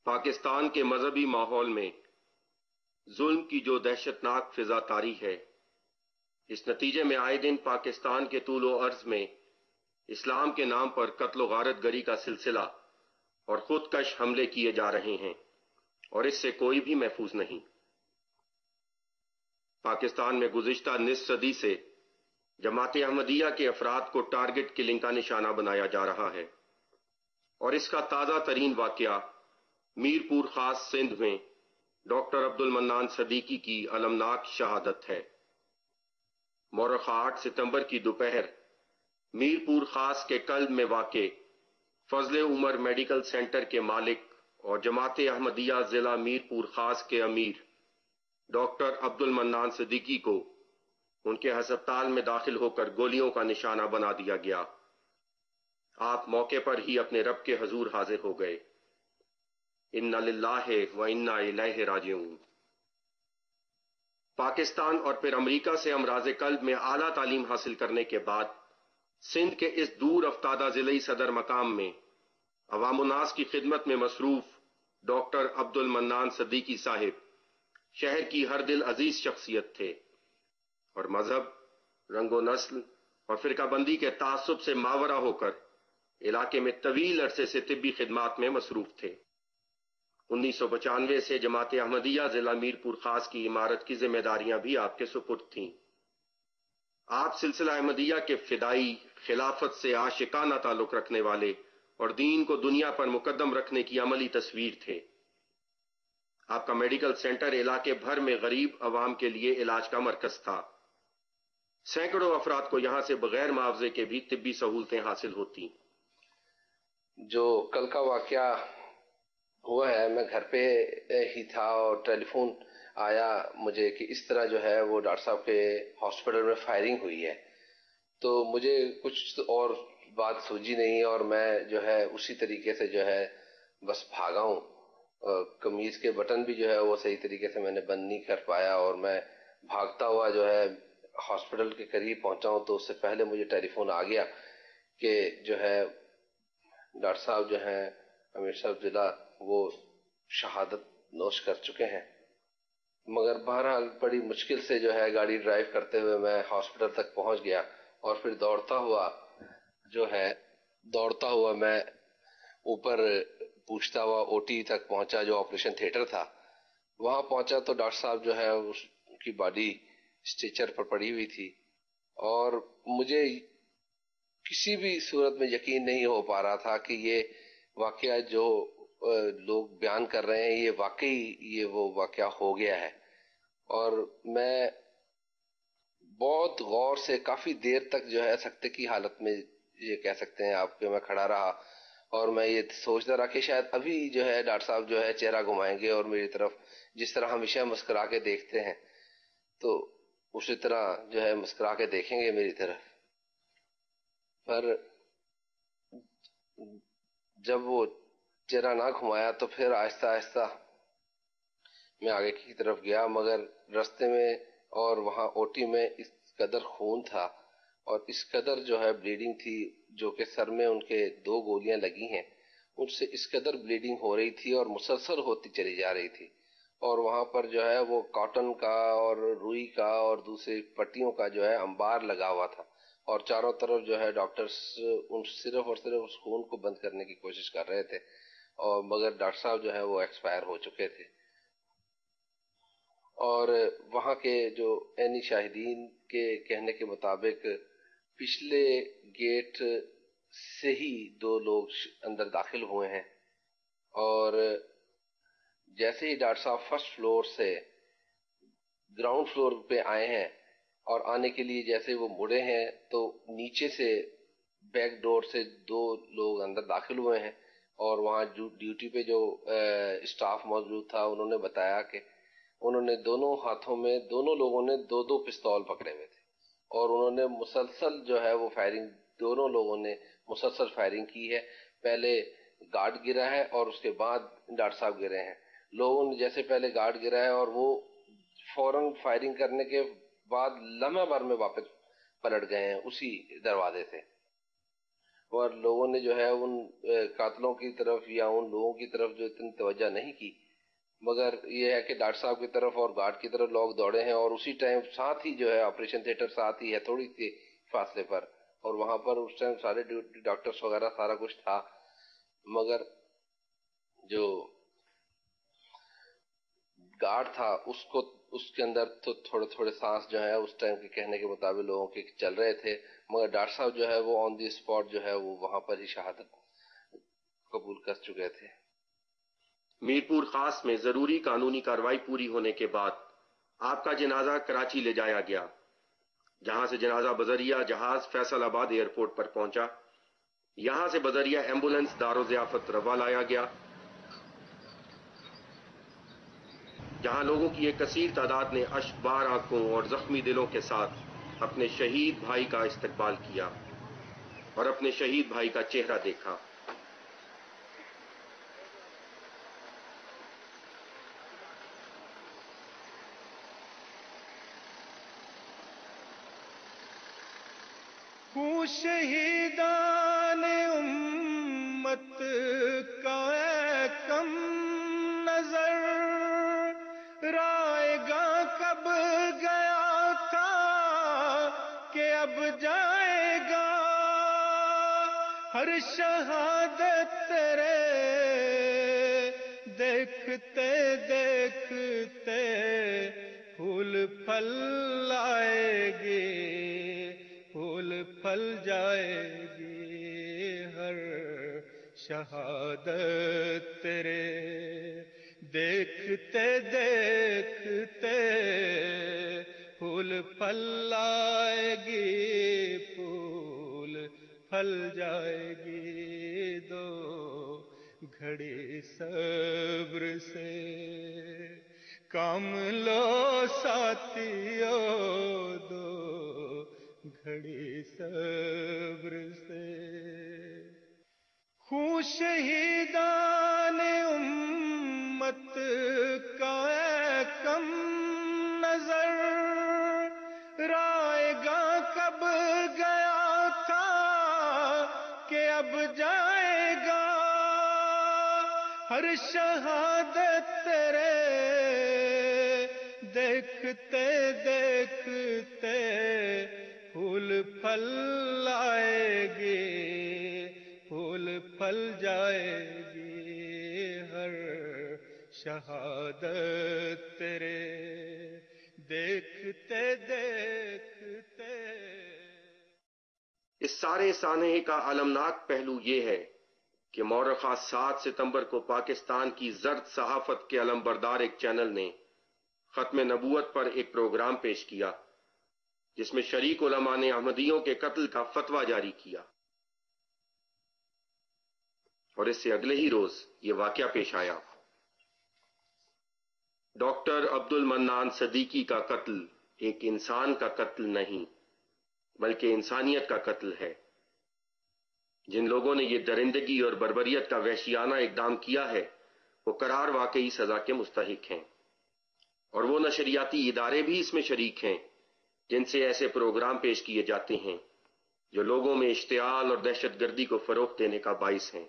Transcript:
پاکستان کے مذہبی ماحول میں ظلم کی جو دہشتناک فضا طاری ہے، اس نتیجے میں آئے دن پاکستان کے طول و عرض میں اسلام کے نام پر قتل و غارت گری کا سلسلہ اور خودکش حملے کیے جا رہے ہیں، اور اس سے کوئی بھی محفوظ نہیں۔ پاکستان میں گزشتہ نصف صدی سے جماعت احمدیہ کے افراد کو ٹارگٹ کلنگ کا نشانہ بنایا جا رہا ہے، اور اس کا تازہ ترین واقعہ میرپور خاص سندھ میں ڈاکٹر عبد المنان صدیقی کی المناک شہادت ہے۔ مورخ 8 ستمبر کی دوپہر میرپور خاص کے قلب میں واقع فضل عمر میڈیکل سینٹر کے مالک اور جماعت احمدیہ ضلع میرپور خاص کے امیر ڈاکٹر عبد المنان صدیقی کو ان کے ہسپتال میں داخل ہو کر گولیوں کا نشانہ بنا دیا گیا۔ آپ موقع پر ہی اپنے رب کے حضور حاضر ہو گئے۔ انا للہ و انا الیہ راجعون۔ پاکستان اور پھر امریکہ سے امراض قلب میں اعلیٰ تعلیم حاصل کرنے کے بعد سندھ کے اس دور افتادہ ضلعی صدر مقام میں عوام الناس کی خدمت میں مصروف ڈاکٹر عبد المنان صدیقی صاحب شہر کی ہر دل عزیز شخصیت تھے، اور مذہب، رنگ و نسل اور فرقہ بندی کے تعصب سے ماورا ہو کر علاقے میں طویل عرصے سے طبی خدمات میں مصروف تھے۔ 1995 سے جماعت احمدیہ ضلع میرپور خاص کی عمارت کی ذمہ داریاں بھی آپ کے سپرد تھیں۔ آپ سلسلہ احمدیہ کے فدائی، خلافت سے عاشقانہ تعلق رکھنے والے اور دین کو دنیا پر مقدم رکھنے کی عملی تصویر تھے۔ آپ کا میڈیکل سینٹر علاقے بھر میں غریب عوام کے لیے علاج کا مرکز تھا۔ سینکڑوں افراد کو یہاں سے بغیر معاوضے کے بھی طبی سہولتیں حاصل ہوتی۔ جو کل کا واقعہ ہوا ہے، میں گھر پہ ہی تھا اور ٹیلی فون آیا مجھے کہ اس طرح جو ہے وہ ڈاکٹر صاحب کے ہاسپٹل میں فائرنگ ہوئی ہے، تو مجھے کچھ اور بات سوجی نہیں، اور میں جو ہے اسی طریقے سے جو ہے بس بھاگا ہوں۔ قمیض کے بٹن بھی جو ہے وہ صحیح طریقے سے میں نے بند نہیں کر پایا، اور میں بھاگتا ہوا جو ہے ہاسپٹل کے قریب پہنچا ہوں، تو اس سے پہلے مجھے ٹیلی فون آ گیا کہ جو ہے ڈاکٹر صاحب جو ہیں امیر صاحب ضلع وہ شہادت نوش کر چکے ہیں۔ مگر بہرحال بڑی مشکل سے جو ہے گاڑی ڈرائیو کرتے ہوئے میں ہاسپٹل تک پہنچ گیا، اور پھر دوڑتا ہوا میں اوپر پوچھتا ہوا او ٹی تک پہنچا، جو آپریشن تھیٹر تھا۔ وہاں پہنچا تو ڈاکٹر صاحب جو ہے اس کی باڈی اسٹریچر پر پڑی ہوئی تھی، اور مجھے کسی بھی صورت میں یقین نہیں ہو پا رہا تھا کہ یہ واقعہ جو لوگ بیان کر رہے ہیں یہ واقعی یہ وہ واقعہ ہو گیا ہے۔ اور میں بہت غور سے کافی دیر تک جو ہے سکتے کی حالت میں یہ کہہ سکتے ہیں آپ کہ میں کھڑا رہا، اور میں یہ سوچتا رہا کہ شاید ابھی جو ہے ڈاکٹر صاحب جو ہے چہرہ گھمائیں گے اور میری طرف جس طرح ہمیشہ مسکرا کے دیکھتے ہیں تو اسی طرح جو ہے مسکرا کے دیکھیں گے میری طرف۔ پر جب وہ چہرہ نہ گھمایا تو پھر آہستہ آہستہ میں آگے کی طرف گیا، مگر رستے میں اور وہاں او ٹی میں اس قدر خون تھا اور اس قدر جو ہے بلیڈنگ تھی، جو کہ سر میں ان کے 2 گولیاں لگی ہیں، ان سے اس قدر بلیڈنگ ہو رہی تھی اور مسلسل ہوتی چلی جا رہی تھی، اور وہاں پر جو ہے وہ کاٹن کا اور روئی کا اور دوسری پٹیوں کا جو ہے انبار لگا ہوا تھا، اور چاروں طرف جو ہے ڈاکٹرز صرف اور صرف اس خون کو بند کرنے کی کوشش کر رہے تھے، اور مگر ڈاکٹر صاحب جو ہے وہ ایکسپائر ہو چکے تھے۔ اور وہاں کے جو عینی شاہدین کے کہنے کے مطابق پچھلے گیٹ سے ہی 2 لوگ اندر داخل ہوئے ہیں، اور جیسے ہی ڈاکٹر صاحب فرسٹ فلور سے گراؤنڈ فلور پہ آئے ہیں اور آنے کے لیے جیسے وہ مڑے ہیں تو نیچے سے بیک ڈور سے 2 لوگ اندر داخل ہوئے ہیں، اور وہاں ڈیوٹی پہ جو اسٹاف موجود تھا انہوں نے بتایا کہ انہوں نے دونوں ہاتھوں میں دونوں لوگوں نے 2 پستول پکڑے ہوئے تھے، اور انہوں نے مسلسل جو ہے وہ فائرنگ، دونوں لوگوں نے مسلسل فائرنگ کی ہے۔ پہلے گارڈ گرا ہے اور اس کے بعد ڈاکٹر صاحب گرے ہیں۔ لوگوں نے جیسے پہلے گارڈ گرا ہے اور وہ فوراً فائرنگ کرنے کے بعد لمحہ بھر میں واپس پلٹ گئے ہیں اسی دروازے سے، اور لوگوں نے جو ہے ان قاتلوں کی طرف یا ان لوگوں کی طرف جو اتنی توجہ نہیں کی، مگر یہ ہے کہ ڈاکٹر صاحب کی طرف اور گارڈ کی طرف لوگ دوڑے ہیں، اور اسی ٹائم ساتھ ہی جو ہے آپریشن تھیٹر ساتھ ہی ہے تھوڑی سی فاصلے پر، اور وہاں پر اس ٹائم سارے ڈاکٹرز وغیرہ سارا کچھ تھا، مگر جو گارڈ تھا اس کے اندر تو تھوڑے تھوڑے سانس جو ہے اس ٹائم کے کہنے کے مطابق لوگوں کے چل رہے تھے، مگر ڈاکٹر صاحب جو ہے وہ آن دی اسپاٹ جو ہے وہ وہاں پر ہی شہادت قبول کر چکے تھے۔ میرپور خاص میں ضروری قانونی کارروائی پوری ہونے کے بعد آپ کا جنازہ کراچی لے جایا گیا، جہاں سے جنازہ بذریعہ جہاز فیصل آباد ایئرپورٹ پر پہنچا۔ یہاں سے بذریعہ ایمبولینس دارالضیافت روا لایا گیا، جہاں لوگوں کی ایک کثیر تعداد نے اشکبار آنکھوں اور زخمی دلوں کے ساتھ اپنے شہید بھائی کا استقبال کیا اور اپنے شہید بھائی کا چہرہ دیکھا۔ شہیدان امت کا اے کم نظر، رائے گاہ کب گیا تھا کہ اب جائے گا، ہر شہادت تیرے دیکھتے دیکھتے پھول پھل آئے گی، پھول پھل جائے گی، ہر شہادت تیرے دیکھتے دیکھتے پھول پھل آئے گی، پھول پھل جائے گی، دو گھڑی صبر سے کام لو ساتھیو، دو گھڑی صبر سے۔ خوں شہیدان امت کا اے کم نظر، رائے گاہ کب گیا تھا کہ اب جائے گا، ہر شہادت تیرے دیکھتے دیکھتے پھول پھل آئے گی، پھول پھل جائے گی، ہر شہادت تیرے دیکھتے دیکھتے۔ اس سارے سانحے کا المناک پہلو یہ ہے کہ مورخہ 7 ستمبر کو پاکستان کی زرد صحافت کے علمبردار ایک چینل نے ختم نبوت پر ایک پروگرام پیش کیا، جس میں شریک علماء نے احمدیوں کے قتل کا فتویٰ جاری کیا، اور اس سے اگلے ہی روز یہ واقعہ پیش آیا۔ ڈاکٹر عبد المنان صدیقی کا قتل ایک انسان کا قتل نہیں بلکہ انسانیت کا قتل ہے۔ جن لوگوں نے یہ درندگی اور بربریت کا وحشیانہ اقدام کیا ہے وہ قرار واقعی سزا کے مستحق ہیں، اور وہ نشریاتی ادارے بھی اس میں شریک ہیں جن سے ایسے پروگرام پیش کیے جاتے ہیں جو لوگوں میں اشتعال اور دہشت گردی کو فروغ دینے کا باعث ہیں۔